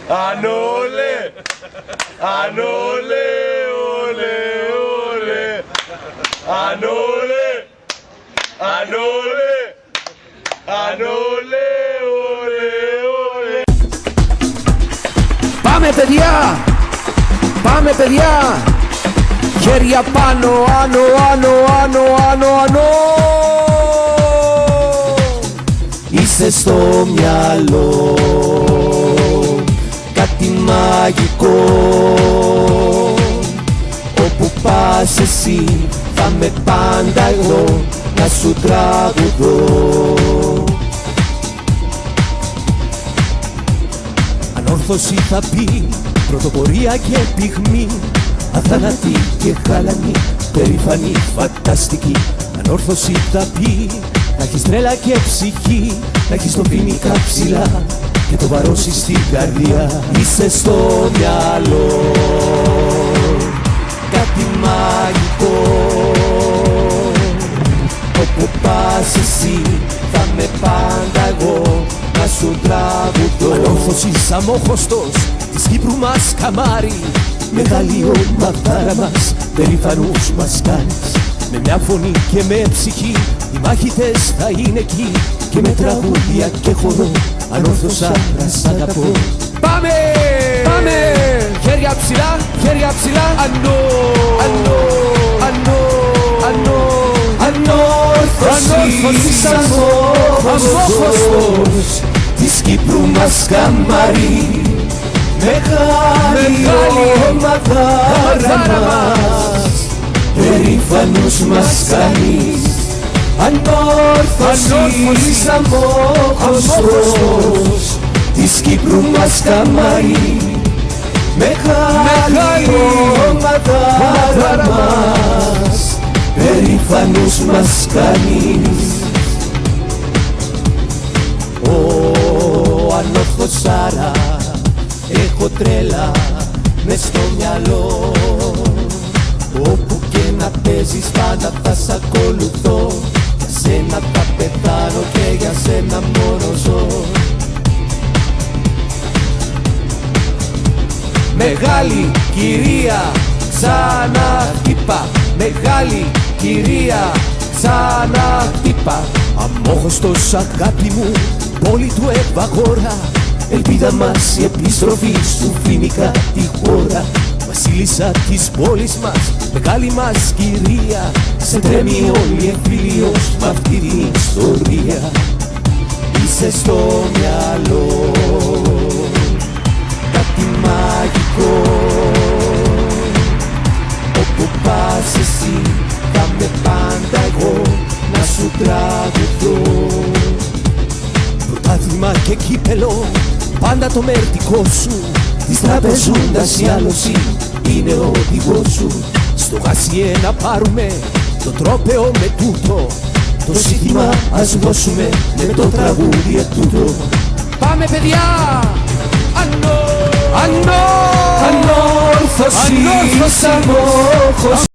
Ανόλε, ανόλε, όλε, όλε. Ανόλε, ανόλε, ανόλε, όλε, όλε. Πάμε παιδιά, πάμε παιδιά. Χέρια πάνω, άνω, άνω, άνω, άνω, άνω. Είσαι στο μυαλό κάτι μαγικό. Όπου πας εσύ θα με πάντα εγώ να σου τραγουδώ. Ανόρθωση θα πει, πρωτοπορία και πυγμή, αθάνατη και χαλανή, περήφανη, φανταστική. Ανόρθωση θα πει, να έχεις τρέλα και ψυχή, να έχεις το ποινικά ψηλά και το βαρώσει στην καρδιά. Είσαι στο μυαλό κάτι μαγικό. Όπου πας εσύ θα με πάντα εγώ να σου τραγουδώ. Ανόρθωση αμόχωστος της Κύπρου μας καμάρι, μεγάλη ομαδάρα μας, περήφανους μας κάνεις. Με μια φωνή και με ψυχή οι μάχητες θα είναι εκεί, και με τραγούδια και χορό ανόρθωσα να σ' αγαπώ. Πάμε! Πάμε! Χέρια ψηλά, χέρια ψηλά. Ανώ, ανώ, ανώ, ανώ. Ανόρθωσης αμόχωστος της Κύπρου μας καμάρι, μεγάλη ομαδάρα μας, περήφανους μας κάνεις. Ανόρθωσης αμόχωστος της Κύπρου μας καμάρι, μεγάλη ομαδάρα μας, περήφανους μας κάνεις. Ω ανόρθωσάρα, έχω τρέλα μες στο μυαλό. Όπου και να παίζεις πάντα θα σ' ακολουθώ. Για σένα θα πεθάνω και για σένα μόνο ζω. Μεγάλη κυρία ξαναχτύπα, μεγάλη κυρία ξαναχτύπα. Αμόχωστος αγάπη μου, πόλη του Ευαγόρα, ελπίδα μας η επιστροφή σου φοινικά τη χώρα. Βασίλισσα της πόλης μας, μεγάλη μας κυρία, σε τρέμει όλη εμφύλιος μ' αυτή την ιστορία. Είσαι στο μυαλό κάτι μαγικό. Όπου πας εσύ θα με πάντα εγώ να σου τραγουδώ. Πρωτάθλημα και κύπελο, πάντα το μερτικό σου, της τραπεζούντας η άλωση είναι ο οδηγός σου. Στο γάσιε να πάρουμε το τρόπαιο με τούτο, το σύνθημα ας δώσουμε με το τραγούδι ετούτο. Πάμε παιδιά! Ανόρθωσης αμόχωστος